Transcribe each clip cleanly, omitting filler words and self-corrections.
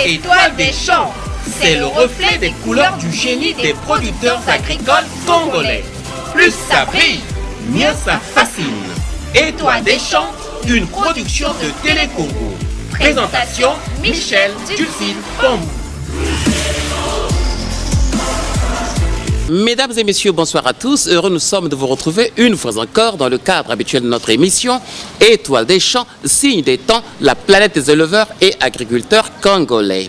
Étoile des champs, c'est le reflet des couleurs du génie des producteurs agricoles congolais. Plus ça brille, mieux ça fascine. Étoile des champs, une production de Télé Congo. Présentation Michel Dulcine Pambou. Mesdames et messieurs, bonsoir à tous. Heureux nous sommes de vous retrouver une fois encore dans le cadre habituel de notre émission Étoile des champs, signe des temps, la planète des éleveurs et agriculteurs congolais.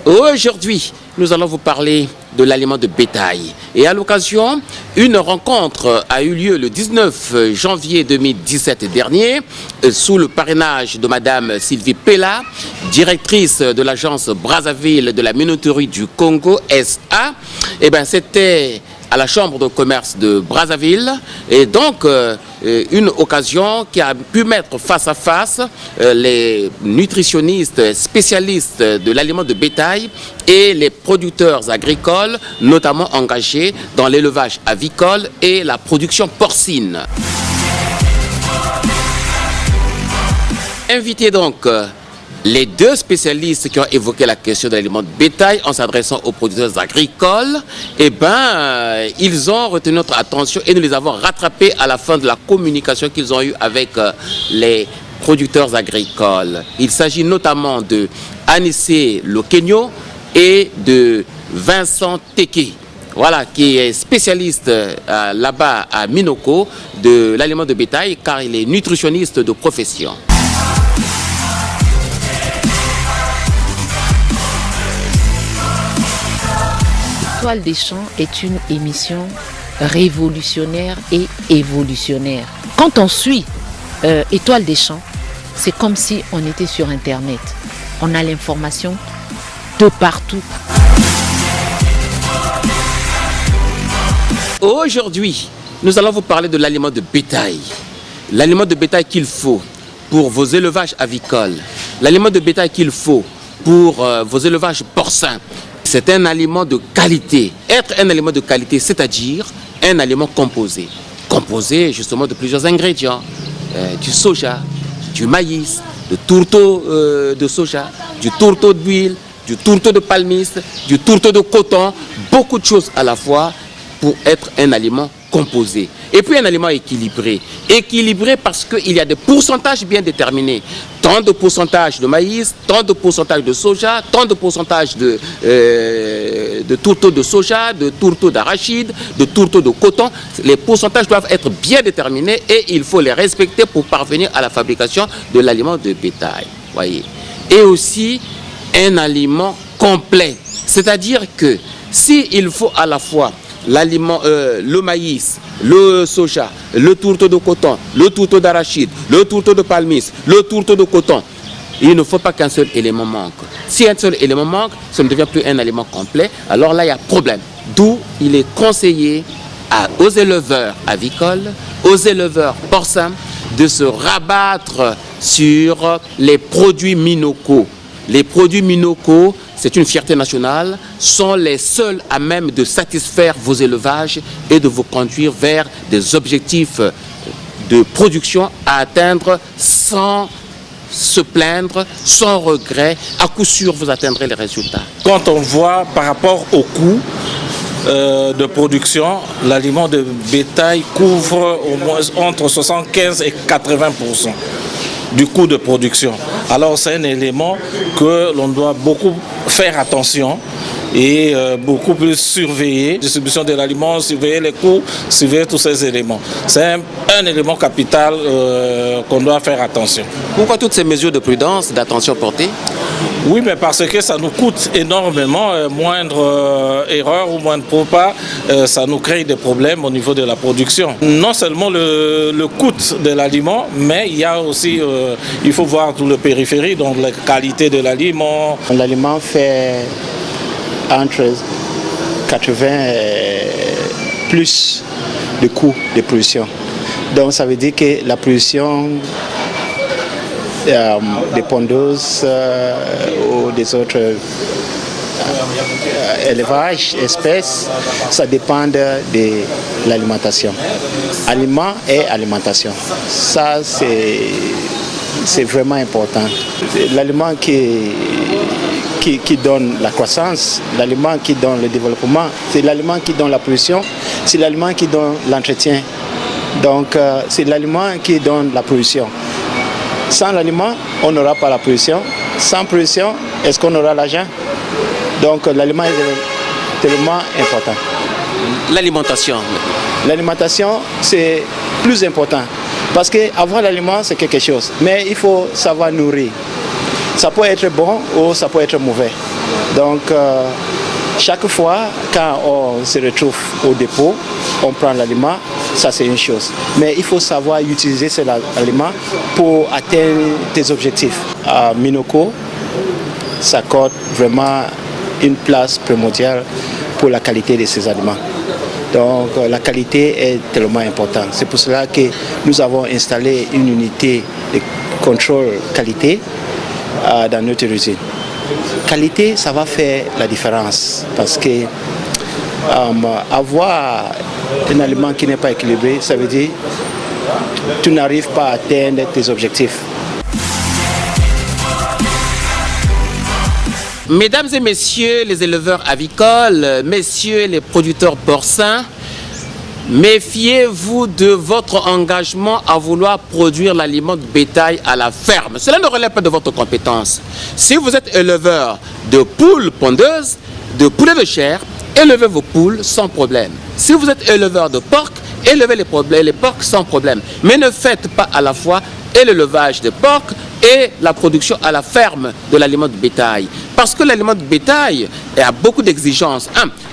Aujourd'hui, nous allons vous parler de l'aliment de bétail. Et à l'occasion, une rencontre a eu lieu le 19 janvier 2017 dernier sous le parrainage de Madame Sylvie Pella, directrice de l'agence Brazzaville de la minoterie du Congo SA. Et bien, c'était à la chambre de commerce de Brazzaville et donc une occasion qui a pu mettre face à face les nutritionnistes spécialistes de l'aliment de bétail et les producteurs agricoles, notamment engagés dans l'élevage avicole et la production porcine. Invité donc les deux spécialistes qui ont évoqué la question de l'aliment de bétail en s'adressant aux producteurs agricoles, ils ont retenu notre attention et nous les avons rattrapés à la fin de la communication qu'ils ont eue avec les producteurs agricoles. Il s'agit notamment de Anissé Lokenyo et de Vincent Teke. Voilà, qui est spécialiste là-bas à Minoko de l'aliment de bétail car il est nutritionniste de profession. Étoile des champs est une émission révolutionnaire et évolutionnaire. Quand on suit Étoile des champs, c'est comme si on était sur Internet. On a l'information de partout. Aujourd'hui, nous allons vous parler de l'aliment de bétail. L'aliment de bétail qu'il faut pour vos élevages avicoles. L'aliment de bétail qu'il faut pour vos élevages porcins. C'est un aliment de qualité. Être un aliment de qualité, c'est-à-dire un aliment composé. Composé justement de plusieurs ingrédients. Du soja, du maïs, du tourteau de soja, du tourteau d'huile, du tourteau de palmiste, du tourteau de coton. Beaucoup de choses à la fois pour être un aliment composé. Et puis un aliment équilibré. Équilibré parce qu'il y a des pourcentages bien déterminés. Tant de pourcentage de maïs, tant de pourcentage de soja, tant de pourcentage de tourteau de soja, de tourteau d'arachide, de tourteau de coton. Les pourcentages doivent être bien déterminés et il faut les respecter pour parvenir à la fabrication de l'aliment de bétail. Voyez. Et aussi un aliment complet. C'est-à-dire que s'il faut à la fois l'aliment, le maïs, le soja, le tourteau de coton, le tourteau d'arachide, le tourteau de palmiste, le tourteau de coton, il ne faut pas qu'un seul élément manque. Si un seul élément manque, ça ne devient plus un aliment complet, alors là il y a problème. D'où il est conseillé aux éleveurs avicoles, aux éleveurs porcins, de se rabattre sur les produits Minoko. Les produits Minoko, c'est une fierté nationale, sont les seuls à même de satisfaire vos élevages et de vous conduire vers des objectifs de production à atteindre sans se plaindre, sans regret. À coup sûr, vous atteindrez les résultats. Quand on voit par rapport au coût de production, l'aliment de bétail couvre au moins entre 75 et 80% du coût de production. Alors c'est un élément que l'on doit beaucoup faire attention et beaucoup plus surveiller. Distribution de l'aliment, surveiller les coûts, surveiller tous ces éléments. C'est un élément capital qu'on doit faire attention. Pourquoi toutes ces mesures de prudence, d'attention portées? Oui, mais parce que ça nous coûte énormément, moindre erreur ou moindre pas, ça nous crée des problèmes au niveau de la production. Non seulement le coût de l'aliment, mais il y a aussi, il faut voir tout le périphérie, donc la qualité de l'aliment. L'aliment fait entre 80 et plus de coûts de production. Donc ça veut dire que la production des pondeuses ou des autres élevages, espèces, ça dépend de l'alimentation. Aliment et alimentation. Ça, c'est c'est vraiment important. L'aliment qui donne la croissance, l'aliment qui donne le développement, c'est l'aliment qui donne la pollution, c'est l'aliment qui donne l'entretien. Donc c'est l'aliment qui donne la pollution. Sans l'aliment, on n'aura pas la pollution. Sans pollution, est-ce qu'on aura l'argent? Donc l'aliment est tellement important. L'alimentation. L'alimentation, c'est plus important. Parce qu'avoir l'aliment, c'est quelque chose. Mais il faut savoir nourrir. Ça peut être bon ou ça peut être mauvais. Donc, chaque fois, quand on se retrouve au dépôt, on prend l'aliment, ça c'est une chose. Mais il faut savoir utiliser cet aliment pour atteindre tes objectifs. À Minoko, ça accorde vraiment une place primordiale pour la qualité de ces aliments. Donc la qualité est tellement importante. C'est pour cela que nous avons installé une unité de contrôle qualité dans notre usine. Qualité, ça va faire la différence parce que avoir un aliment qui n'est pas équilibré, ça veut dire que tu n'arrives pas à atteindre tes objectifs. Mesdames et messieurs les éleveurs avicoles, messieurs les producteurs porcins, méfiez-vous de votre engagement à vouloir produire l'aliment de bétail à la ferme. Cela ne relève pas de votre compétence. Si vous êtes éleveur de poules pondeuses, de poulets de chair, élevez vos poules sans problème. Si vous êtes éleveur de porcs, élevez les porcs sans problème. Mais ne faites pas à la fois et l'élevage de porcs et la production à la ferme de l'aliment de bétail. Parce que l'aliment de bétail a beaucoup d'exigences.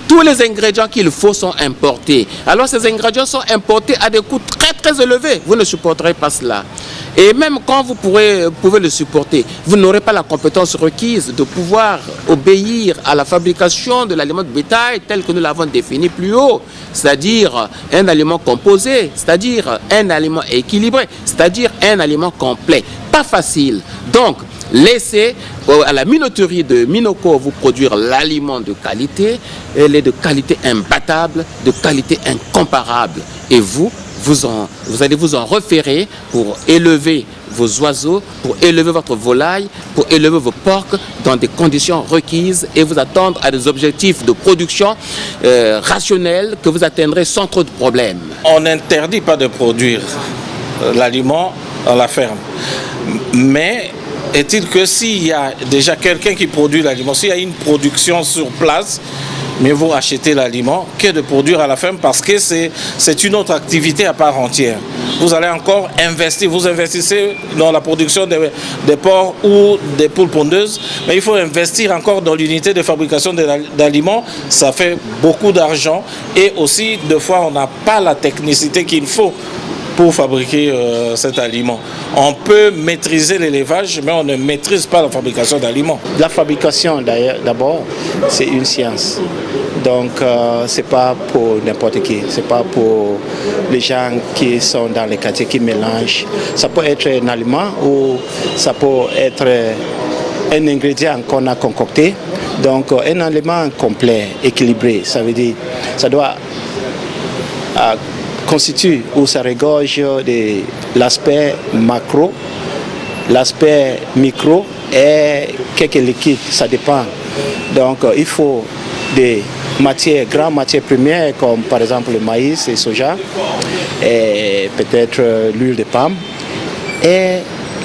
Tous les ingrédients qu'il faut sont importés. Alors ces ingrédients sont importés à des coûts très très élevés. Vous ne supporterez pas cela. Et même quand vous pouvez le supporter, vous n'aurez pas la compétence requise de pouvoir obéir à la fabrication de l'aliment de bétail tel que nous l'avons défini plus haut. C'est-à-dire un aliment composé, c'est-à-dire un aliment équilibré, c'est-à-dire un aliment complet. Pas facile. Donc, laissez à la minoterie de Minoko vous produire l'aliment de qualité. Elle est de qualité imbattable, de qualité incomparable. Et vous allez vous en référer pour élever vos oiseaux, pour élever votre volaille, pour élever vos porcs dans des conditions requises et vous attendre à des objectifs de production rationnels que vous atteindrez sans trop de problèmes. On n'interdit pas de produire l'aliment à la ferme. Mais est-il que s'il y a déjà quelqu'un qui produit l'aliment, s'il y a une production sur place, mieux vaut acheter l'aliment que de produire à la ferme parce que c'est une autre activité à part entière. Vous allez encore investir, vous investissez dans la production des porcs ou des poules pondeuses, mais il faut investir encore dans l'unité de fabrication d'aliments. Ça fait beaucoup d'argent et aussi, des fois, on n'a pas la technicité qu'il faut pour fabriquer cet aliment. On peut maîtriser l'élevage, mais on ne maîtrise pas la fabrication d'aliments. La fabrication, d'abord, c'est une science. Donc, c'est pas pour n'importe qui. C'est pas pour les gens qui sont dans les quartiers qui mélangent. Ça peut être un aliment ou ça peut être un ingrédient qu'on a concocté. Donc, un aliment complet, équilibré, ça veut dire, ça doit constitue ou ça regorge de l'aspect macro, l'aspect micro et quelques liquides, ça dépend. Donc il faut des grandes matières premières comme par exemple le maïs et le soja et peut-être l'huile de palme et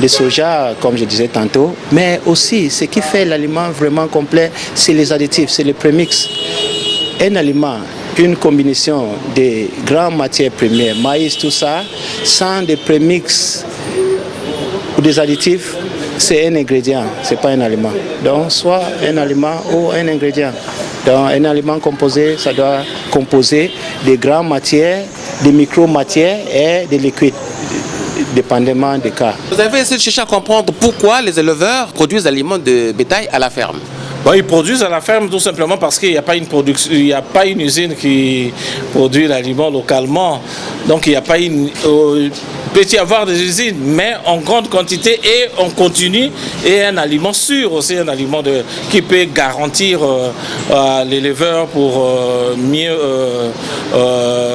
le soja comme je disais tantôt, mais aussi ce qui fait l'aliment vraiment complet, c'est les additifs, c'est les prémix. Un aliment, une combinaison de grandes matières premières, maïs, tout ça, sans des prémix ou des additifs, c'est un ingrédient, ce n'est pas un aliment. Donc, soit un aliment ou un ingrédient. Donc, un aliment composé, ça doit composer des grandes matières, des micro-matières et des liquides, dépendamment des cas. Vous avez essayé de chercher à comprendre pourquoi les éleveurs produisent des aliments de bétail à la ferme. Bon, ils produisent à la ferme tout simplement parce qu'il n'y a pas une production, il n'y a pas une usine qui produit l'aliment localement. Donc il n'y a pas une... peut y avoir des usines, mais en grande quantité et en continu, et un aliment sûr aussi, un aliment qui peut garantir à l'éleveur pour mieux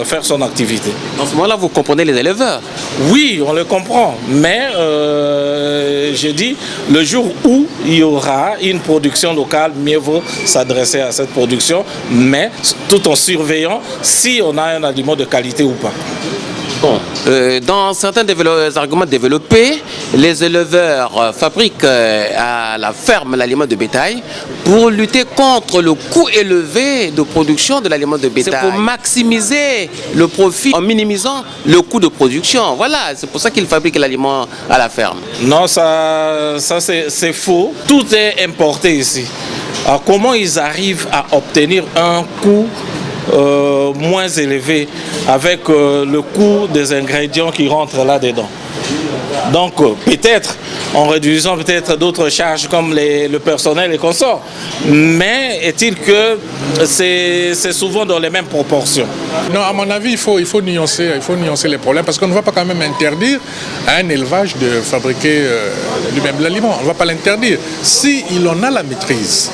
faire son activité. En ce moment-là, vous comprenez les éleveurs? Oui, on le comprend, mais je dis, le jour où il y aura une production locale, mieux vaut s'adresser à cette production, mais tout en surveillant si on a un aliment de qualité ou pas. Bon, dans certains arguments développés, les éleveurs fabriquent à la ferme l'aliment de bétail pour lutter contre le coût élevé de production de l'aliment de bétail. C'est pour maximiser le profit en minimisant le coût de production. Voilà, c'est pour ça qu'ils fabriquent l'aliment à la ferme. Non, ça c'est faux. Tout est importé ici. Alors, comment ils arrivent à obtenir un coût moins élevé avec le coût des ingrédients qui rentrent là-dedans? Donc peut-être en réduisant peut-être d'autres charges comme le personnel et consorts, mais est-il que c'est souvent dans les mêmes proportions? Non, à mon avis, il faut nuancer les problèmes parce qu'on ne va pas quand même interdire à un élevage de fabriquer lui-même l'aliment. On ne va pas l'interdire. S'il en a la maîtrise,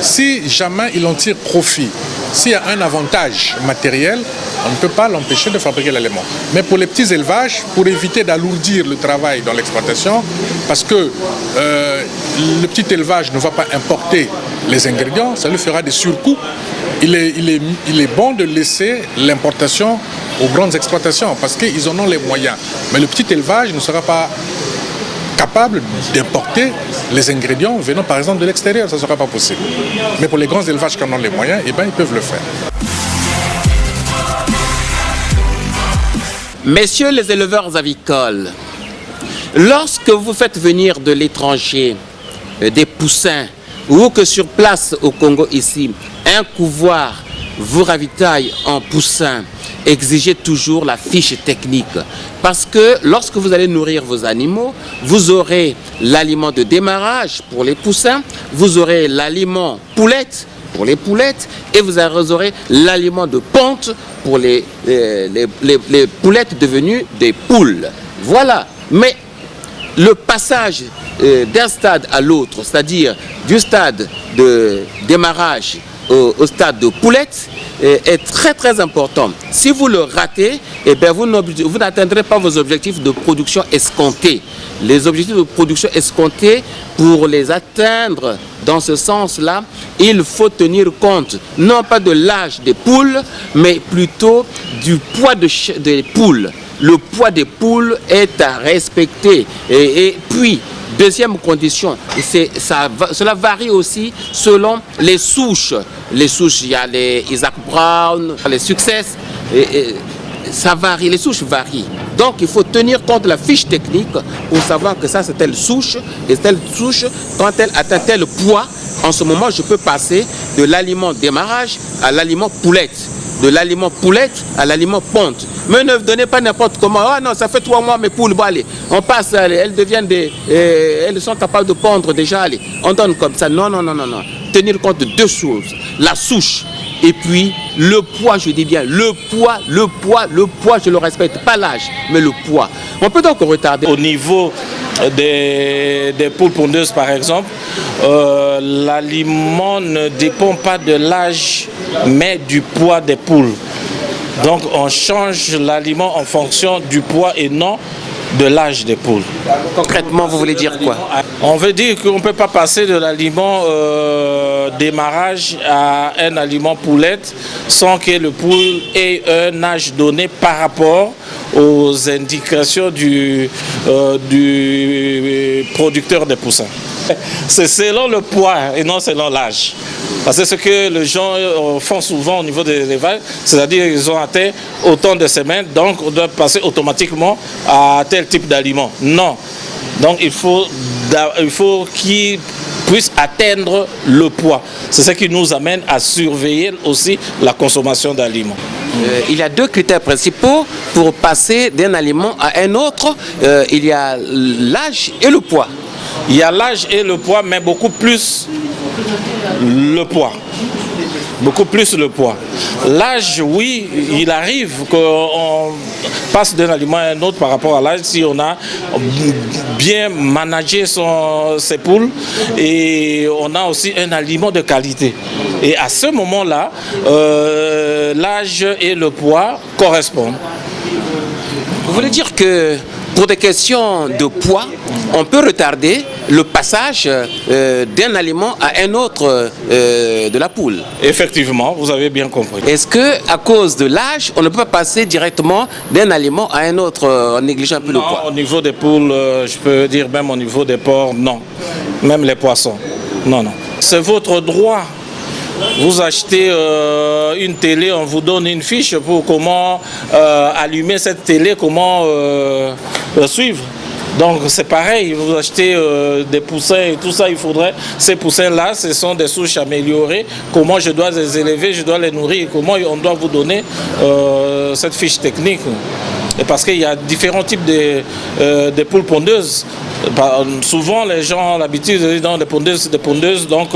si jamais il en tire profit, s'il y a un avantage matériel, on ne peut pas l'empêcher de fabriquer l'aliment. Mais pour les petits élevages, pour éviter d'alourdir le travail dans l'exploitation, parce que le petit élevage ne va pas importer les ingrédients, ça lui fera des surcoûts. Il est bon de laisser l'importation aux grandes exploitations parce qu'ils en ont les moyens. Mais le petit élevage ne sera pas capable d'importer les ingrédients venant par exemple de l'extérieur, ça ne sera pas possible. Mais pour les grands élevages qui en ont les moyens, eh ben, ils peuvent le faire. Messieurs les éleveurs avicoles, lorsque vous faites venir de l'étranger des poussins ou que sur place au Congo ici, un couvoir vous ravitaille en poussins, exigez toujours la fiche technique. Parce que lorsque vous allez nourrir vos animaux, vous aurez l'aliment de démarrage pour les poussins, vous aurez l'aliment poulette pour les poulettes et vous aurez l'aliment de ponte pour les poulettes devenues des poules. Voilà. Mais le passage d'un stade à l'autre, c'est-à-dire du stade de démarrage au stade de poulette, est très très important. Si vous le ratez, eh bien vous n'atteindrez pas vos objectifs de production escomptés. Les objectifs de production escomptés, pour les atteindre dans ce sens-là, il faut tenir compte non pas de l'âge des poules, mais plutôt du poids des poules. Le poids des poules est à respecter. Et puis, deuxième condition, cela varie aussi selon les souches. Les souches, il y a les Isaac Brown, les Success, ça varie, les souches varient. Donc il faut tenir compte de la fiche technique pour savoir que ça c'est telle souche, et telle souche, quand elle atteint tel poids, en ce moment je peux passer de l'aliment démarrage à l'aliment poulette. De l'aliment poulette à l'aliment ponte. Mais ne donnez pas n'importe comment. Ah non, ça fait 3 mois mes poules, bon, allez, on passe, elles deviennent elles sont capables de pondre déjà, allez, on donne comme ça. Non, non, non, non, non. Tenir compte de 2 choses. La souche et puis le poids, je dis bien le poids, je le respecte, pas l'âge, mais le poids. On peut donc retarder. Au niveau des poules pondeuses par exemple, l'aliment ne dépend pas de l'âge, mais du poids des poules. Donc on change l'aliment en fonction du poids et non de l'âge des poules. Concrètement, vous voulez dire quoi? On veut dire qu'on ne peut pas passer de l'aliment démarrage à un aliment poulette sans que le poule ait un âge donné par rapport aux indications du producteur des poussins. C'est selon le poids et non selon l'âge. Parce que ce que les gens font souvent au niveau de l'élevage, c'est-à-dire qu'ils ont atteint autant de semaines, donc on doit passer automatiquement à tel type d'aliment. Non. Donc il faut qu'ils puissent atteindre le poids. C'est ce qui nous amène à surveiller aussi la consommation d'aliments. Il y a 2 critères principaux pour passer d'un aliment à un autre. Il y a l'âge et le poids. Il y a l'âge et le poids, mais beaucoup plus Le poids. Beaucoup plus le poids. L'âge, oui, il arrive qu'on passe d'un aliment à un autre par rapport à l'âge si on a bien managé ses poules et on a aussi un aliment de qualité. Et à ce moment-là, l'âge et le poids correspondent. Vous voulez dire que pour des questions de poids, on peut retarder le passage d'un aliment à un autre de la poule. Effectivement, vous avez bien compris. Est-ce qu'à cause de l'âge, on ne peut pas passer directement d'un aliment à un autre en négligeant un peu le poids? Au niveau des poules, je peux dire même au niveau des porcs, non. Même les poissons, non, non. C'est votre droit. Vous achetez une télé, on vous donne une fiche pour comment allumer cette télé, comment suivre. Donc c'est pareil, vous achetez des poussins et tout ça, il faudrait, ces poussins-là, ce sont des souches améliorées, comment je dois les élever, je dois les nourrir, comment on doit vous donner cette fiche technique. Et parce qu'il y a différents types de poules pondeuses. Souvent, les gens ont l'habitude de dire non, des pondeuses, donc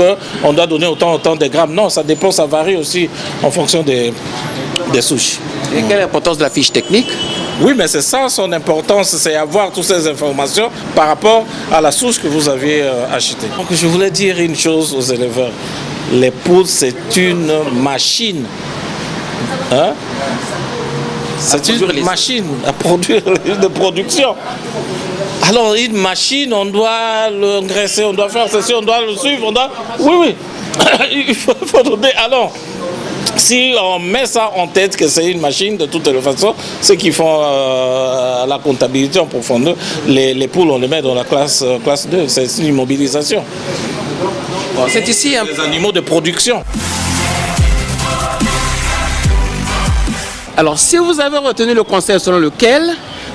on doit donner autant de grammes. Non, ça dépend, ça varie aussi en fonction des souches. Et quelle est l'importance de la fiche technique? Oui, mais c'est ça son importance, c'est avoir toutes ces informations par rapport à la souche que vous avez achetée. Donc je voulais dire une chose aux éleveurs. Les poules, c'est une machine. Hein? C'est une machine à produire de production. Alors une machine, on doit l'engraisser, on doit faire ceci, on doit le suivre, on doit... Oui, il faut donner... Alors, si on met ça en tête que c'est une machine, de toutes les façons, ceux qui font la comptabilité en profondeur, les poules, on les met dans la classe 2, c'est une immobilisation. Bon, c'est ici les animaux de production. Alors, si vous avez retenu le conseil selon lequel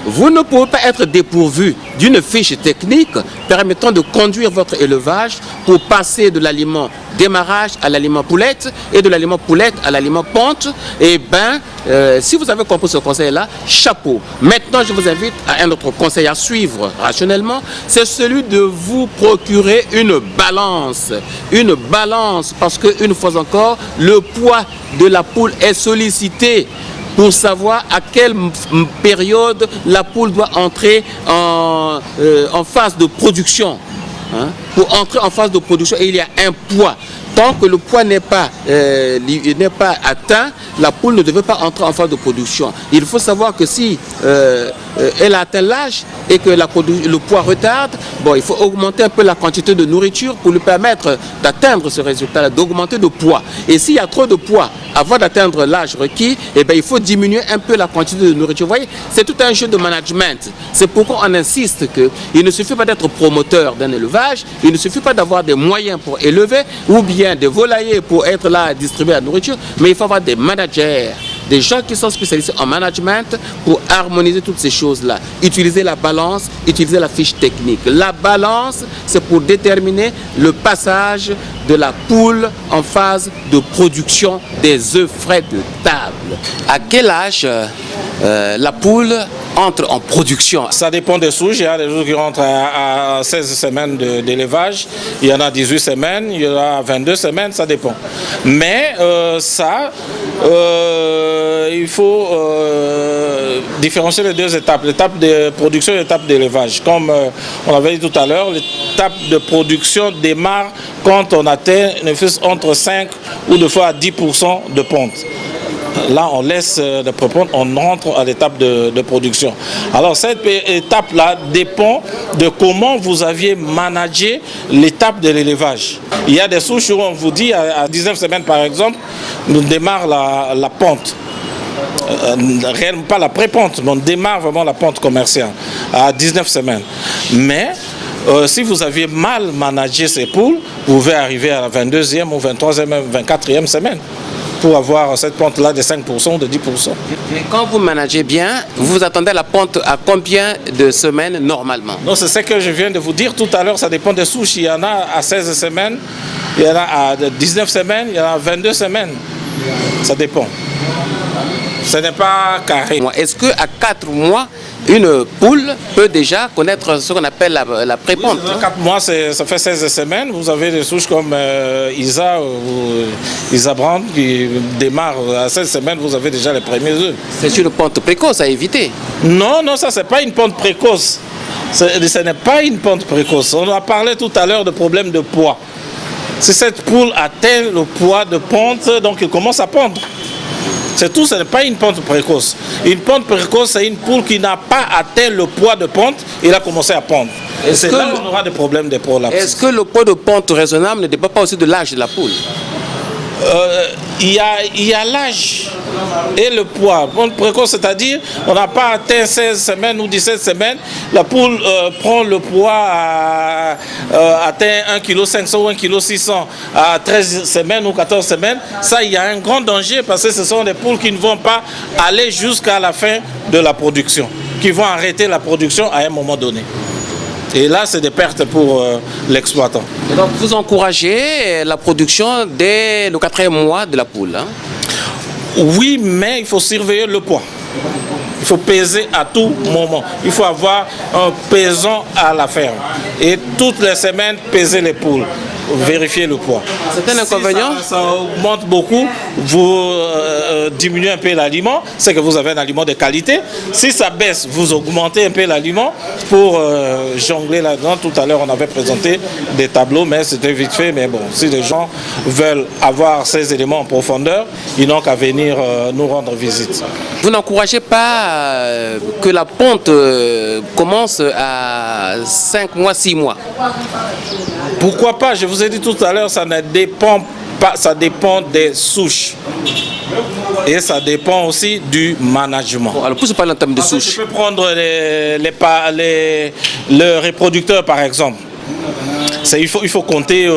vous ne pouvez pas être dépourvu d'une fiche technique permettant de conduire votre élevage pour passer de l'aliment démarrage à l'aliment poulette et de l'aliment poulette à l'aliment ponte, eh bien, si vous avez compris ce conseil-là, chapeau. Maintenant, je vous invite à un autre conseil à suivre rationnellement, c'est celui de vous procurer une balance. Une balance, parce qu'une fois encore, le poids de la poule est sollicité pour savoir à quelle période la poule doit entrer en phase de production. Hein? Pour entrer en phase de production, il y a un poids. Tant que le poids n'est pas atteint, la poule ne devait pas entrer en phase de production. Il faut savoir que si elle a atteint l'âge et que le poids retarde, bon, il faut augmenter un peu la quantité de nourriture pour lui permettre d'atteindre ce résultat-là, d'augmenter de poids. Et s'il y a trop de poids avant d'atteindre l'âge requis, eh bien, il faut diminuer un peu la quantité de nourriture. Vous voyez, c'est tout un jeu de management. C'est pourquoi on insiste qu'il ne suffit pas d'être promoteur d'un élevage, il ne suffit pas d'avoir des moyens pour élever ou bien des volaillers pour être là à distribuer la nourriture, mais il faut avoir des managers, des gens qui sont spécialisés en management pour harmoniser toutes ces choses-là. Utiliser la balance, utiliser la fiche technique. La balance, c'est pour déterminer le passage de la poule en phase de production des œufs frais de table. À quel âge la poule entre en production? Ça dépend des souches. Il y a des souches qui rentrent à 16 semaines d'élevage. Il y en a 18 semaines, il y en a 22 semaines, ça dépend. Mais il faut différencier les deux étapes. L'étape de production et l'étape d'élevage. Comme on avait dit tout à l'heure, l'étape de production démarre quand on atteint entre 5 ou deux fois à 10% de ponte. Là, on laisse de prépondre, on rentre à l'étape de production. Alors, cette étape-là dépend de comment vous aviez managé l'étape de l'élevage. Il y a des souches où on vous dit, à 19 semaines par exemple, nous démarre la pente. Réellement pas la pré-pente, mais on démarre vraiment la pente commerciale à 19 semaines. Mais si vous aviez mal managé ces poules, vous pouvez arriver à la 22e ou 23e, 24e semaine pour avoir cette pente-là de 5% ou de 10%. Mais quand vous managez bien, vous attendez la pente à combien de semaines normalement? Non, c'est ce que je viens de vous dire tout à l'heure, ça dépend des souches. Il y en a à 16 semaines, il y en a à 19 semaines, il y en a à 22 semaines. Ça dépend. Ce n'est pas carré. Est-ce qu'à 4 mois, une poule peut déjà connaître ce qu'on appelle la pré-ponte. Oui, 4 mois, ça fait 16 semaines. Vous avez des souches comme Isa ou Isa Brand qui démarrent à 16 semaines, vous avez déjà les premiers œufs. C'est une ponte précoce à éviter. Non, ça c'est pas une ponte précoce. Ce n'est pas une ponte précoce. On a parlé tout à l'heure de problème de poids. Si cette poule atteint le poids de ponte, donc il commence à pondre. C'est tout, ce n'est pas une ponte précoce. Une ponte précoce, c'est une poule qui n'a pas atteint le poids de ponte et il a commencé à pondre. Et c'est là qu'on aura des problèmes de prolapse. Est-ce que le poids de ponte raisonnable ne dépend pas aussi de l'âge de la poule? Il y a l'âge et le poids. Ponte précoce, c'est-à-dire on n'a pas atteint 16 semaines ou 17 semaines, la poule prend le poids atteint 1,5 kg ou 1,6 kg à 13 semaines ou 14 semaines. Ça, il y a un grand danger parce que ce sont des poules qui ne vont pas aller jusqu'à la fin de la production, qui vont arrêter la production à un moment donné. Et là, c'est des pertes pour l'exploitant. Et donc, vous encouragez la production dès le 4e mois de la poule, hein? Oui, mais il faut surveiller le poids. Il faut peser à tout moment. Il faut avoir un pesant à la ferme. Et toutes les semaines, peser les poules. Vérifier le poids. C'est un inconvénient. Si ça augmente beaucoup, vous diminuez un peu l'aliment, c'est que vous avez un aliment de qualité. Si ça baisse, vous augmentez un peu l'aliment pour jongler là-dedans. Tout à l'heure, on avait présenté des tableaux, mais c'était vite fait. Mais bon, si les gens veulent avoir ces éléments en profondeur, ils n'ont qu'à venir nous rendre visite. Vous n'encouragez pas que la ponte commence à 5 mois, 6 mois? Pourquoi pas? Je vous ai dit tout à l'heure, ça ne dépend pas, ça dépend des souches. Et ça dépend aussi du management. Bon, alors, pour se parler en termes de souches. Je peux prendre le reproducteur, par exemple. Il faut compter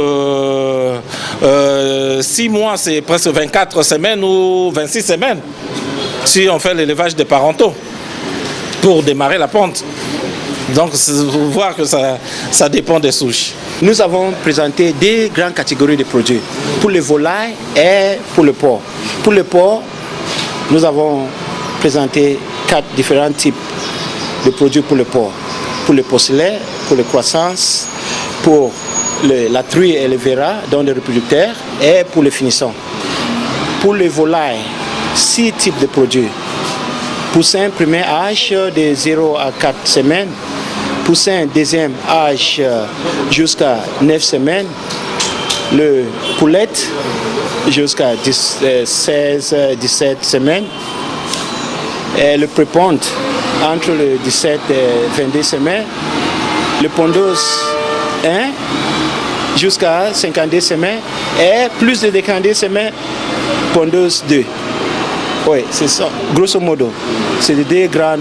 6 mois, c'est presque 24 semaines ou 26 semaines. Si on fait l'élevage des parentaux pour démarrer la ponte. Donc, vous voyez que ça dépend des souches. Nous avons présenté deux grandes catégories de produits, pour les volailles et pour le porc. Pour le porc, nous avons présenté 4 différents types de produits pour le porc. Pour le porcelet, pour les croissances, pour la truie et le verra, dont les reproducteurs, et pour les finissants. Pour les volailles, 6 types de produits. Poussin premier âge de 0 à 4 semaines. Poussin deuxième âge jusqu'à 9 semaines. Le poulette jusqu'à 16-17 semaines. Et le préponte entre le 17 et 22 semaines. Le pondeuse 1 jusqu'à 52 semaines. Et plus de 52 semaines, pondeuse 2. Oui, c'est ça, grosso modo. C'est les deux grands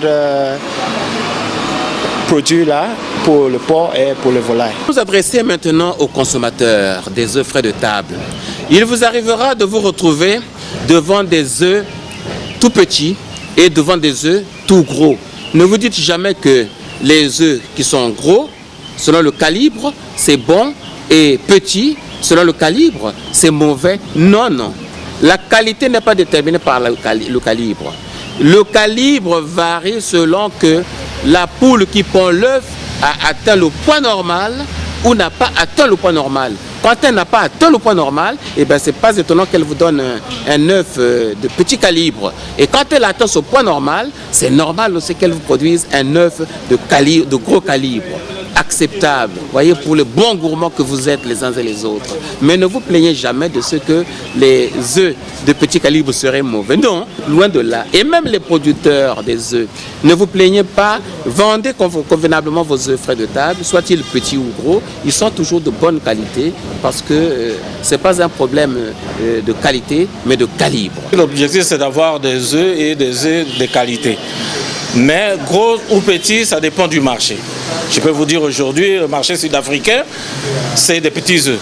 produits là pour le porc et pour le volaille. Vous adressez maintenant aux consommateurs des œufs frais de table. Il vous arrivera de vous retrouver devant des œufs tout petits et devant des œufs tout gros. Ne vous dites jamais que les œufs qui sont gros, selon le calibre, c'est bon, et petits, selon le calibre, c'est mauvais. Non, non. La qualité n'est pas déterminée par le calibre. Le calibre varie selon que la poule qui pond l'œuf a atteint le poids normal ou n'a pas atteint le poids normal. Quand elle n'a pas atteint le poids normal, eh ben, ce n'est pas étonnant qu'elle vous donne un œuf de petit calibre. Et quand elle atteint ce poids normal, c'est normal aussi qu'elle vous produise un œuf de gros calibre. Acceptable, voyez, pour le bon gourmand que vous êtes les uns et les autres. Mais ne vous plaignez jamais de ce que les œufs de petit calibre seraient mauvais. Non, loin de là. Et même les producteurs des œufs, ne vous plaignez pas, vendez convenablement vos œufs frais de table, soient-ils petits ou gros, ils sont toujours de bonne qualité parce que ce n'est pas un problème de qualité, mais de calibre. L'objectif, c'est d'avoir des œufs et des œufs de qualité. Mais gros ou petit, ça dépend du marché. Je peux vous dire aujourd'hui, le marché sud-africain, c'est des petits œufs.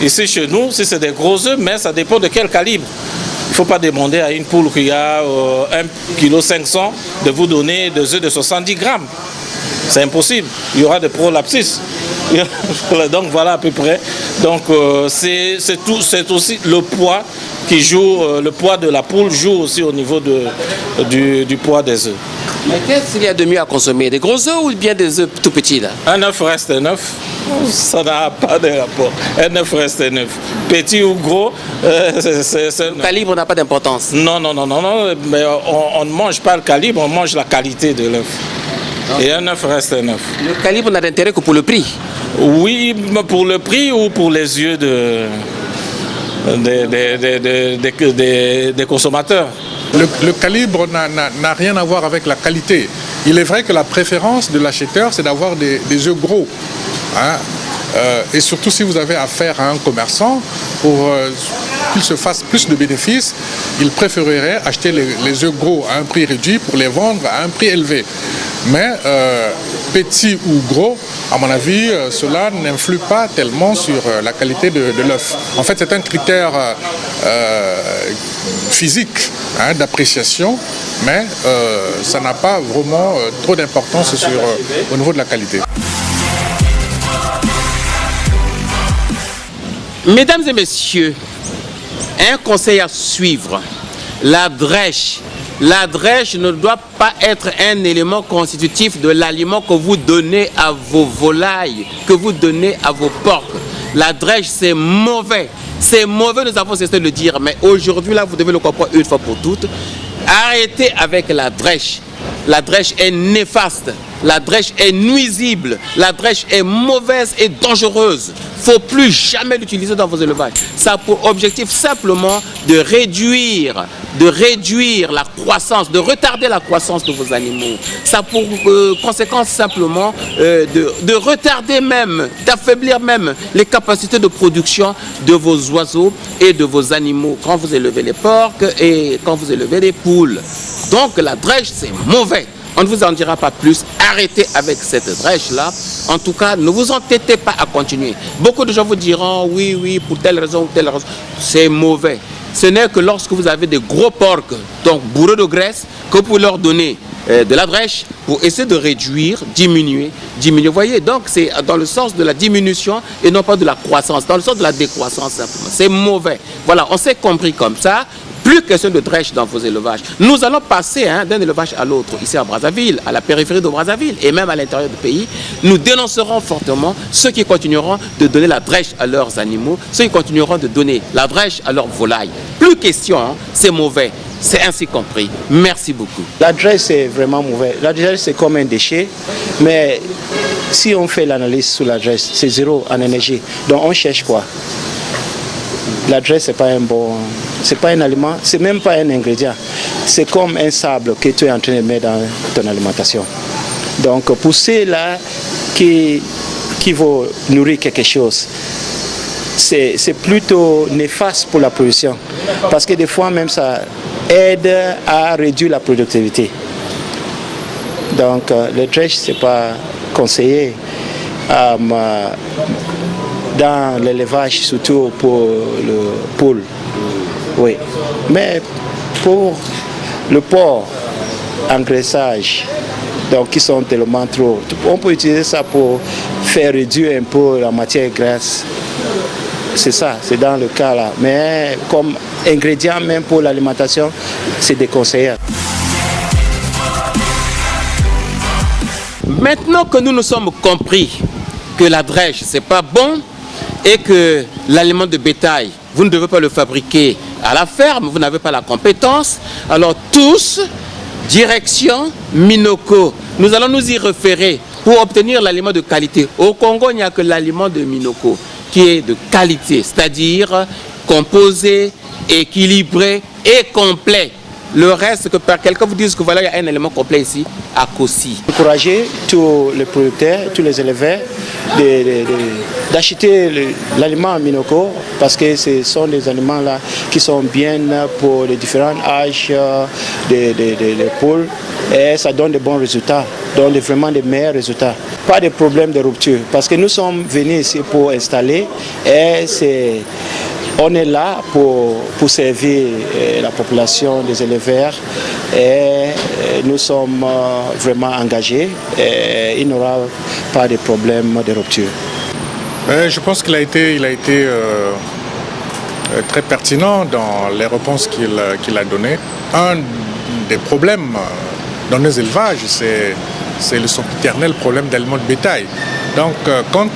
Ici chez nous, si c'est des gros œufs, mais ça dépend de quel calibre. Il ne faut pas demander à une poule qui a 1,5 kg de vous donner des œufs de 70 grammes. C'est impossible. Il y aura des prolapsus. Donc voilà à peu près. Donc c'est aussi le poids qui joue, le poids de la poule joue aussi au niveau du poids des œufs. Mais qu'est-ce qu'il y a de mieux à consommer? Des gros œufs ou bien des œufs tout petits là? Un œuf reste un œuf. Ça n'a pas de rapport. Un œuf reste un œuf. Petit ou gros, c'est Le calibre n'a pas d'importance. Non, mais on ne mange pas le calibre, on mange la qualité de l'œuf. Et un œuf reste un œuf. Le calibre n'a d'intérêt que pour le prix. Oui, mais pour le prix ou pour les yeux des consommateurs. Le calibre n'a rien à voir avec la qualité. Il est vrai que la préférence de l'acheteur, c'est d'avoir des œufs gros. Hein. Et surtout si vous avez affaire à un commerçant, pour qu'il se fasse plus de bénéfices, il préférerait acheter les œufs gros à un prix réduit pour les vendre à un prix élevé. Mais petit ou gros, à mon avis, cela n'influe pas tellement sur la qualité de l'œuf. En fait, c'est un critère physique, hein, d'appréciation, mais ça n'a pas vraiment trop d'importance au niveau de la qualité. Mesdames et messieurs, un conseil à suivre. La drèche ne doit pas être un élément constitutif de l'aliment que vous donnez à vos volailles, que vous donnez à vos porcs. La drèche, c'est mauvais. C'est mauvais, nous avons cessé de le dire, mais aujourd'hui, là, vous devez le comprendre une fois pour toutes. Arrêtez avec la drèche. La drèche est néfaste, la drèche est nuisible, la drèche est mauvaise et dangereuse. Il ne faut plus jamais l'utiliser dans vos élevages. Ça a pour objectif simplement de réduire la croissance, de retarder la croissance de vos animaux. Ça a pour conséquence simplement de retarder même, d'affaiblir même les capacités de production de vos oiseaux et de vos animaux quand vous élevez les porcs et quand vous élevez les poules. Donc la drèche, c'est mauvais. On ne vous en dira pas plus. Arrêtez avec cette drèche-là. En tout cas, ne vous entêtez pas à continuer. Beaucoup de gens vous diront oui, pour telle raison ou telle raison. C'est mauvais. Ce n'est que lorsque vous avez des gros porcs, donc bourrés de graisse, que vous pouvez leur donner de la drèche pour essayer de réduire, diminuer. Vous voyez, donc c'est dans le sens de la diminution et non pas de la croissance, dans le sens de la décroissance simplement. C'est mauvais. Voilà, on s'est compris comme ça. Plus question de drèche dans vos élevages. Nous allons passer d'un élevage à l'autre, ici à Brazzaville, à la périphérie de Brazzaville et même à l'intérieur du pays. Nous dénoncerons fortement ceux qui continueront de donner la drèche à leurs animaux, ceux qui continueront de donner la drèche à leurs volailles. Plus question, hein, c'est mauvais. C'est ainsi compris. Merci beaucoup. La drèche, c'est vraiment mauvais. La drèche, c'est comme un déchet, mais si on fait l'analyse sur la drèche, c'est zéro en énergie. Donc on cherche quoi? La drèche, c'est pas un aliment, c'est même pas un ingrédient. C'est comme un sable que tu es en train de mettre dans ton alimentation. Donc pour ceux-là qui vont nourrir quelque chose, c'est plutôt néfaste pour la production. Parce que des fois même ça aide à réduire la productivité. Donc le drèche, c'est pas conseillé dans l'élevage, surtout pour le poule. Oui. Mais pour le porc, engraissage, donc qui sont tellement trop, on peut utiliser ça pour faire réduire un peu la matière grasse. C'est ça, c'est dans le cas là. Mais comme ingrédient même pour l'alimentation, c'est déconseillé. Maintenant que nous nous sommes compris que la drèche, c'est pas bon, et que l'aliment de bétail, vous ne devez pas le fabriquer à la ferme, vous n'avez pas la compétence, alors tous, direction Minoko, nous allons nous y référer pour obtenir l'aliment de qualité. Au Congo, il n'y a que l'aliment de Minoko qui est de qualité, c'est-à-dire composé, équilibré et complet. Le reste, que quelqu'un vous dise que voilà, il y a un élément complet ici, à Kossi. Encourager tous les producteurs, tous les éleveurs d'acheter l'aliment Minoko parce que ce sont des aliments là qui sont bien pour les différents âges des poules et ça donne de bons résultats, donne vraiment de meilleurs résultats. Pas de problème de rupture parce que nous sommes venus ici pour installer et on est là pour servir la population des éleveurs et nous sommes vraiment engagés et il n'y aura pas de problème de rupture. Je pense qu'il a été très pertinent dans les réponses qu'il a données. Un des problèmes dans nos élevages, c'est le sempiternel problème d'aliments de bétail. Donc, quand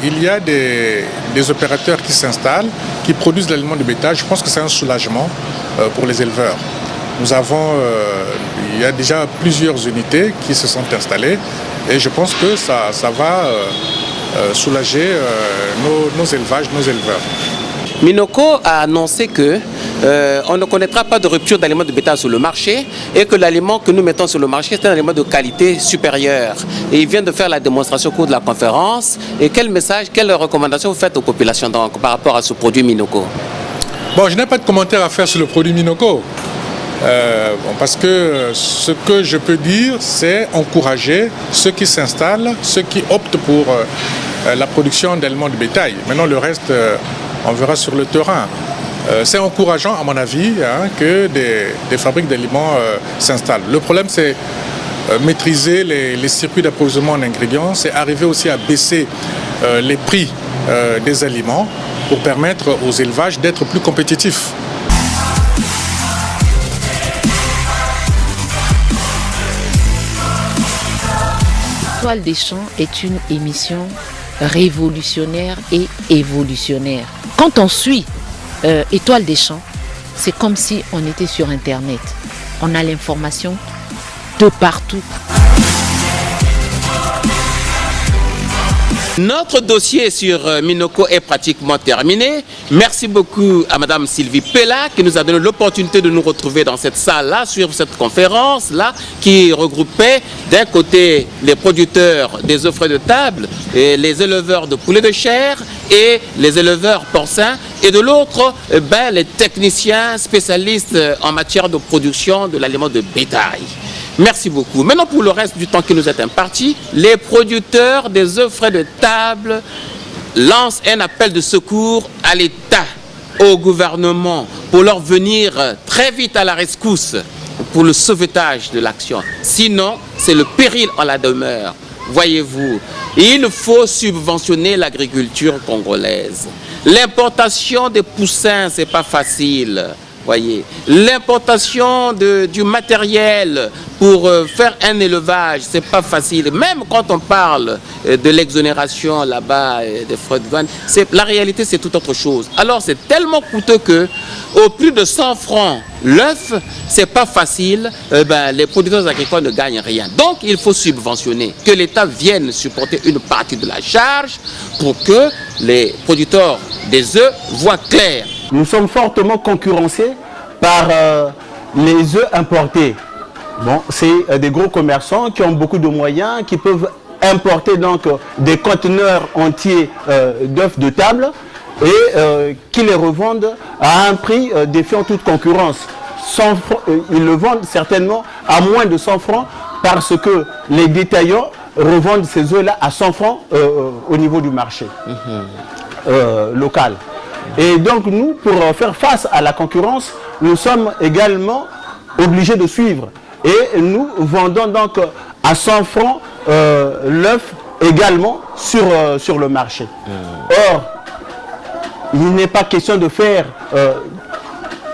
il y a des opérateurs qui s'installent, qui produisent de l'aliment de bétail, je pense que c'est un soulagement pour les éleveurs. Nous avons, il y a déjà plusieurs unités qui se sont installées et je pense que ça va soulager nos élevages, nos éleveurs. Minoko a annoncé que on ne connaîtra pas de rupture d'aliments de bétail sur le marché et que l'aliment que nous mettons sur le marché est un aliment de qualité supérieure. Et il vient de faire la démonstration au cours de la conférence. Et quel message, quelle recommandation vous faites aux populations donc, par rapport à ce produit Minoko? Bon, je n'ai pas de commentaire à faire sur le produit Minoko. Parce que ce que je peux dire, c'est encourager ceux qui s'installent, ceux qui optent pour la production d'aliments de bétail. Maintenant, le reste, on verra sur le terrain. C'est encourageant, à mon avis, que des fabriques d'aliments s'installent. Le problème, c'est maîtriser les circuits d'approvisionnement en ingrédients, c'est arriver aussi à baisser les prix des aliments pour permettre aux élevages d'être plus compétitifs. Étoile des champs est une émission révolutionnaire et évolutionnaire. Quand on suit Étoile des champs, c'est comme si on était sur Internet. On a l'information de partout. Notre dossier sur Minoko est pratiquement terminé. Merci beaucoup à Madame Sylvie Pella qui nous a donné l'opportunité de nous retrouver dans cette salle-là, suivre cette conférence-là qui regroupait d'un côté les producteurs des œufs frais de table, et les éleveurs de poulets de chair et les éleveurs porcins, et de l'autre, les techniciens spécialistes en matière de production de l'aliment de bétail. Merci beaucoup. Maintenant, pour le reste du temps qui nous est imparti, les producteurs des œufs frais de table lancent un appel de secours à l'État, au gouvernement, pour leur venir très vite à la rescousse pour le sauvetage de l'action. Sinon, c'est le péril en la demeure. Voyez-vous, il faut subventionner l'agriculture congolaise. L'importation des poussins, c'est pas facile. Voyez, l'importation du matériel pour faire un élevage, c'est pas facile. Même quand on parle de l'exonération là-bas, des frais de douane, la réalité c'est tout autre chose. Alors c'est tellement coûteux que, au plus de 100 francs l'œuf, c'est pas facile. Les producteurs agricoles ne gagnent rien. Donc il faut subventionner, que l'État vienne supporter une partie de la charge pour que les producteurs des œufs voient clair. Nous sommes fortement concurrencés par les œufs importés. Bon, c'est des gros commerçants qui ont beaucoup de moyens, qui peuvent importer donc des conteneurs entiers d'œufs de table et qui les revendent à un prix défiant toute concurrence. Ils le vendent certainement à moins de 100 francs parce que les détaillants revendent ces œufs-là à 100 francs au niveau du marché local. Et donc nous, pour faire face à la concurrence, nous sommes également obligés de suivre. Et nous vendons donc à 100 francs l'œuf également sur le marché. Or, il n'est pas question de faire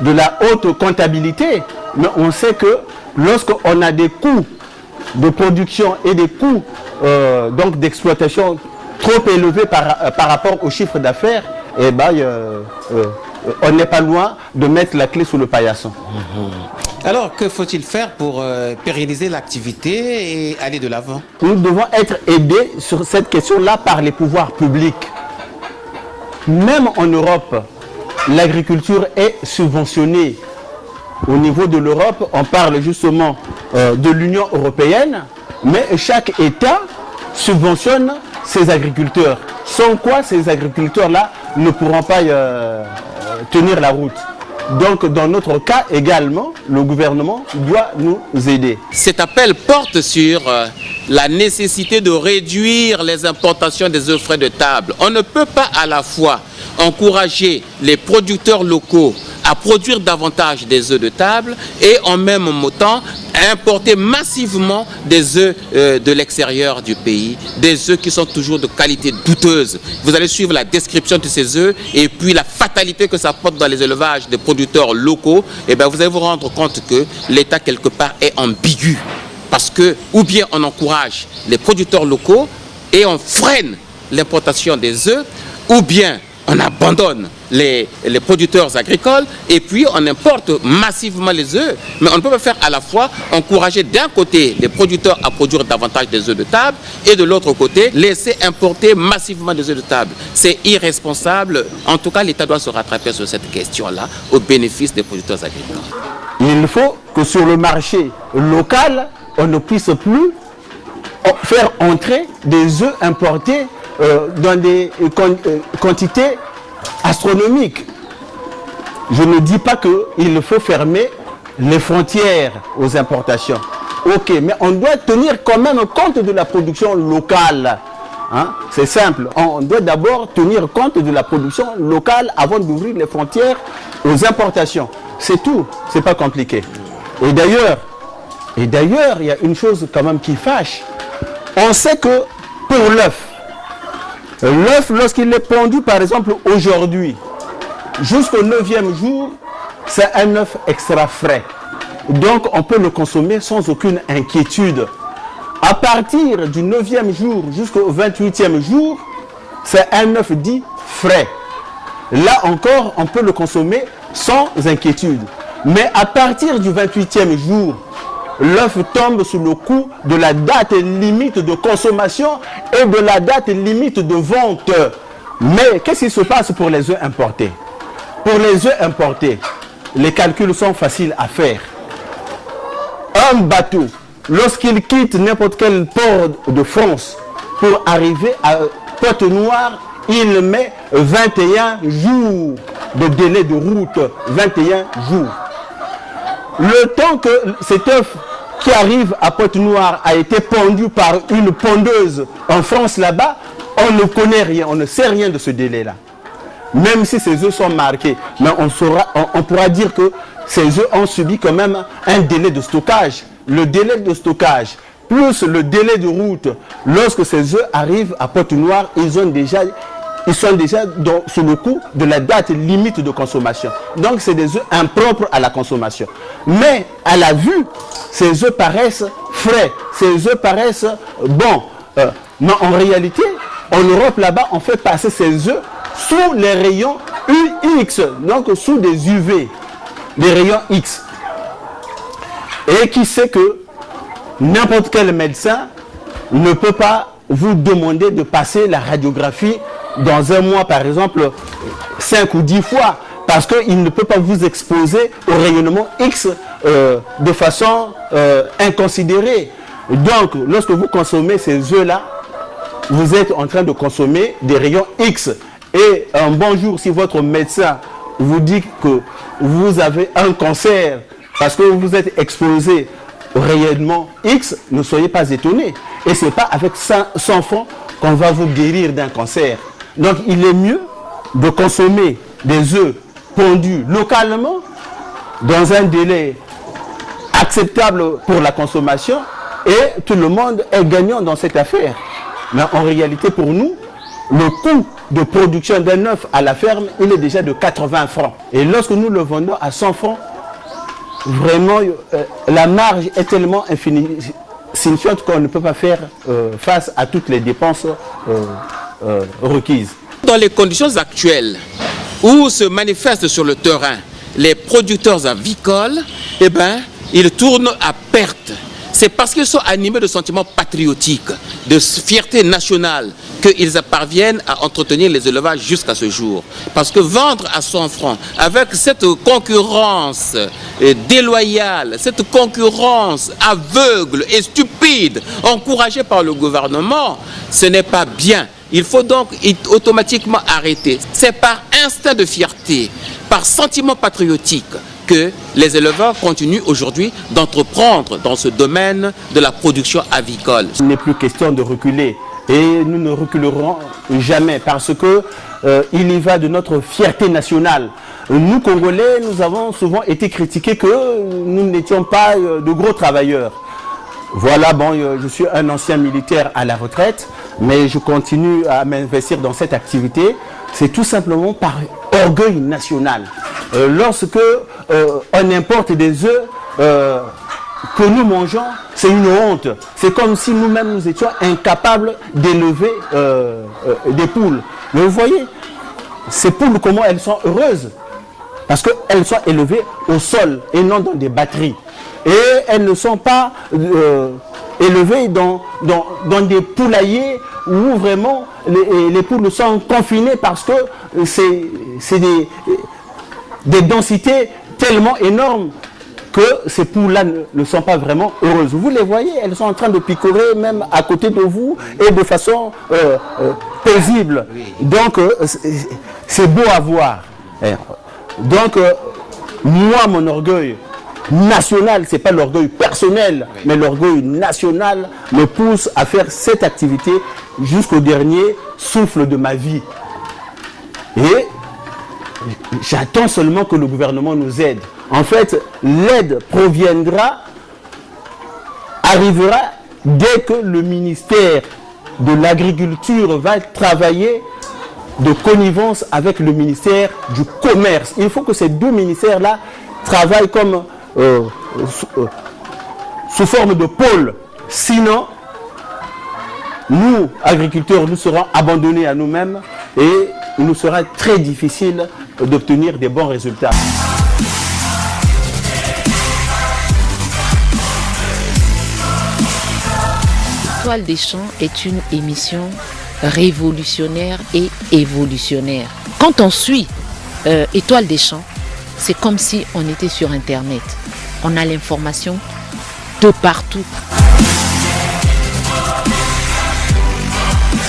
de la haute comptabilité, mais on sait que lorsqu'on a des coûts de production et des coûts donc d'exploitation trop élevés par rapport au chiffre d'affaires, eh ben, on n'est pas loin de mettre la clé sous le paillasson. Alors, que faut-il faire pour pérenniser l'activité et aller de l'avant? Nous devons être aidés sur cette question-là par les pouvoirs publics. Même en Europe, l'agriculture est subventionnée. Au niveau de l'Europe, on parle justement de l'Union européenne, mais chaque État subventionne ses agriculteurs. Sans quoi ces agriculteurs-là ne pourront pas tenir la route. Donc dans notre cas également, le gouvernement doit nous aider. Cet appel porte sur la nécessité de réduire les importations des œufs frais de table. On ne peut pas à la fois encourager les producteurs locaux à produire davantage des œufs de table et en même temps importer massivement des œufs de l'extérieur du pays, des œufs qui sont toujours de qualité douteuse. Vous allez suivre la description de ces œufs et puis la fatalité que ça porte dans les élevages des producteurs locaux, et bien vous allez vous rendre compte que l'État quelque part est ambigu. Parce que, ou bien on encourage les producteurs locaux et on freine l'importation des œufs, ou bien on abandonne les producteurs agricoles et puis on importe massivement les œufs. Mais on ne peut pas faire à la fois encourager d'un côté les producteurs à produire davantage des œufs de table et de l'autre côté laisser importer massivement des œufs de table. C'est irresponsable. En tout cas, l'État doit se rattraper sur cette question-là au bénéfice des producteurs agricoles. Il faut que sur le marché local, on ne puisse plus faire entrer des œufs importés dans des quantités astronomiques. Je ne dis pas qu'il faut fermer les frontières aux importations. Ok, mais on doit tenir quand même compte de la production locale. Hein? C'est simple. On doit d'abord tenir compte de la production locale avant d'ouvrir les frontières aux importations. C'est tout. C'est pas compliqué. Et d'ailleurs, il y a une chose quand même qui fâche. On sait que pour l'œuf, lorsqu'il est pondu, par exemple, aujourd'hui, jusqu'au 9e jour, c'est un œuf extra frais. Donc, on peut le consommer sans aucune inquiétude. À partir du 9e jour jusqu'au 28e jour, c'est un œuf dit frais. Là encore, on peut le consommer sans inquiétude. Mais à partir du 28e jour, l'œuf tombe sous le coup de la date limite de consommation et de la date limite de vente. Mais qu'est-ce qui se passe pour les œufs importés? Pour les œufs importés, les calculs sont faciles à faire. Un bateau, lorsqu'il quitte n'importe quel port de France pour arriver à Pointe-Noire, il met 21 jours de délai de route. 21 jours. Le temps que cet œuf qui arrive à Pointe-Noire a été pondu par une pondeuse en France là-bas, on ne connaît rien, on ne sait rien de ce délai-là. Même si ces œufs sont marqués, mais on pourra dire que ces œufs ont subi quand même un délai de stockage. Le délai de stockage plus le délai de route, lorsque ces œufs arrivent à Pointe-Noire, ils sont déjà sous le coup de la date limite de consommation. Donc c'est des œufs impropres à la consommation. Mais à la vue, ces œufs paraissent frais, ces œufs paraissent bons. Mais en réalité, en Europe là-bas, on fait passer ces œufs sous les rayons UX, donc sous des UV, des rayons X. Et qui sait que n'importe quel médecin ne peut pas vous demander de passer la radiographie dans un mois, par exemple, 5 ou 10 fois, parce qu'il ne peut pas vous exposer au rayonnement X de façon inconsidérée. Donc, lorsque vous consommez ces œufs-là, vous êtes en train de consommer des rayons X. Et un bon jour, si votre médecin vous dit que vous avez un cancer parce que vous êtes exposé au rayonnement X, ne soyez pas étonnés. Et ce n'est pas avec 100 francs qu'on va vous guérir d'un cancer. Donc, il est mieux de consommer des œufs pondus localement dans un délai acceptable pour la consommation et tout le monde est gagnant dans cette affaire. Mais en réalité, pour nous, le coût de production d'un œuf à la ferme, il est déjà de 80 francs. Et lorsque nous le vendons à 100 francs, vraiment, la marge est tellement insignifiante qu'on ne peut pas faire face à toutes les dépenses requises. Dans les conditions actuelles où se manifestent sur le terrain les producteurs avicoles, eh ben, ils tournent à perte. C'est parce qu'ils sont animés de sentiments patriotiques, de fierté nationale, qu'ils parviennent à entretenir les élevages jusqu'à ce jour. Parce que vendre à 100 francs, avec cette concurrence déloyale, cette concurrence aveugle et stupide, encouragée par le gouvernement, ce n'est pas bien. Il faut donc automatiquement arrêter. C'est par instinct de fierté, par sentiment patriotique, que les éleveurs continuent aujourd'hui d'entreprendre dans ce domaine de la production avicole. Il n'est plus question de reculer et nous ne reculerons jamais parce que il y va de notre fierté nationale. Nous, Congolais, nous avons souvent été critiqués que nous n'étions pas de gros travailleurs. Voilà, bon, je suis un ancien militaire à la retraite, mais je continue à m'investir dans cette activité. C'est tout simplement par orgueil national. Lorsque on importe des œufs que nous mangeons, c'est une honte. C'est comme si nous-mêmes nous étions incapables d'élever des poules. Mais vous voyez, ces poules, comment elles sont heureuses? Parce qu'elles sont élevées au sol et non dans des batteries. Et elles ne sont pas élevées dans des poulaillers où vraiment les poules sont confinées parce que c'est des densités tellement énormes que ces poules-là ne sont pas vraiment heureuses. Vous les voyez, elles sont en train de picorer même à côté de vous et de façon paisible. Donc, c'est beau à voir. Donc, moi, mon orgueil national, ce n'est pas l'orgueil personnel, mais l'orgueil national me pousse à faire cette activité jusqu'au dernier souffle de ma vie. Et j'attends seulement que le gouvernement nous aide. En fait, l'aide arrivera dès que le ministère de l'Agriculture va travailler de connivence avec le ministère du Commerce. Il faut que ces deux ministères-là travaillent comme sous forme de pôle. Sinon, nous, agriculteurs, nous serons abandonnés à nous-mêmes et il nous sera très difficile d'obtenir des bons résultats. Étoile des champs est une émission révolutionnaire et évolutionnaire. Quand on suit Étoile des champs, c'est comme si on était sur Internet. On a l'information de partout.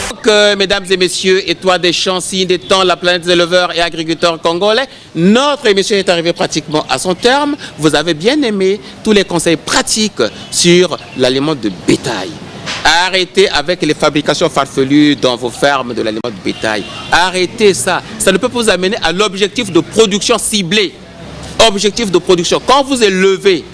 Donc, mesdames et messieurs, Étoile des champs, signe des temps, la planète des éleveurs et agriculteurs congolais, notre émission est arrivée pratiquement à son terme. Vous avez bien aimé tous les conseils pratiques sur l'aliment de bétail. Arrêtez avec les fabrications farfelues dans vos fermes de l'aliment de bétail. Arrêtez ça. Ça ne peut pas vous amener à l'objectif de production ciblée. Objectif de production. Quand vous élevez,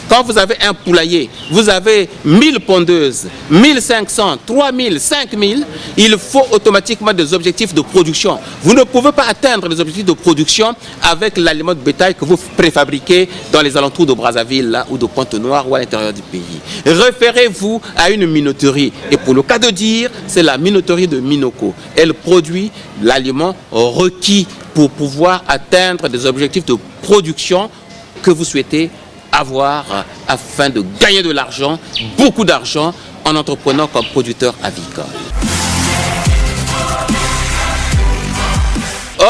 quand vous avez un poulailler, vous avez 1000 pondeuses, 1500, 3000, 5000, il faut automatiquement des objectifs de production. Vous ne pouvez pas atteindre les objectifs de production avec l'aliment de bétail que vous préfabriquez dans les alentours de Brazzaville là, ou de Pointe-Noire ou à l'intérieur du pays. Référez-vous à une minoterie. Et pour le cas de dire, c'est la minoterie de Minoko. Elle produit l'aliment requis pour pouvoir atteindre des objectifs de production que vous souhaitez avoir afin de gagner de l'argent, beaucoup d'argent, en entreprenant comme producteur avicole.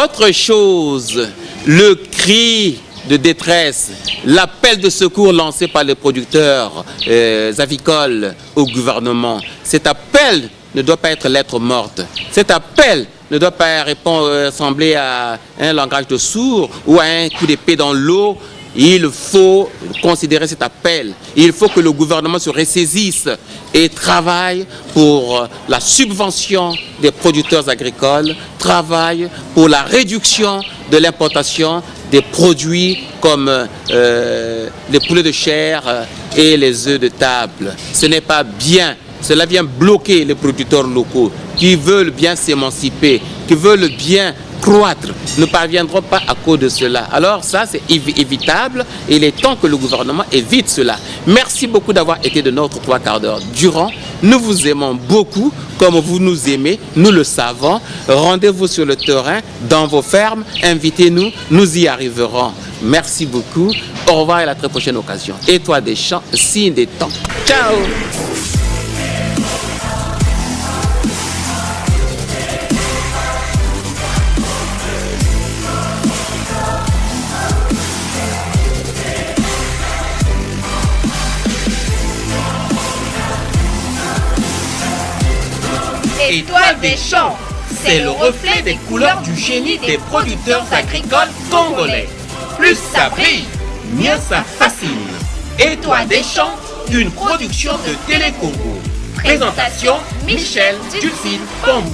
Autre chose, le cri de détresse, l'appel de secours lancé par les producteurs avicoles au gouvernement. Cet appel ne doit pas être lettre morte. Cet appel ne doit pas ressembler à un langage de sourd ou à un coup d'épée dans l'eau. Il faut considérer cet appel. Il faut que le gouvernement se ressaisisse et travaille pour la subvention des producteurs agricoles, travaille pour la réduction de l'importation des produits comme les poulets de chair et les œufs de table. Ce n'est pas bien. Cela vient bloquer les producteurs locaux qui veulent bien s'émanciper, qui veulent bien croître, ne parviendront pas à cause de cela. Alors ça, c'est évitable et il est temps que le gouvernement évite cela. Merci beaucoup d'avoir été de notre 3 quarts d'heure durant. Nous vous aimons beaucoup, comme vous nous aimez, nous le savons. Rendez-vous sur le terrain, dans vos fermes, invitez-nous, nous y arriverons. Merci beaucoup. Au revoir et à la très prochaine occasion. Étoile des champs, signe des temps. Ciao! Étoile des champs, c'est le reflet des couleurs du génie des producteurs agricoles congolais. Plus ça brille, mieux ça fascine. Étoile des champs, une production de Télé Congo. Présentation Michel Dulcine Pambou.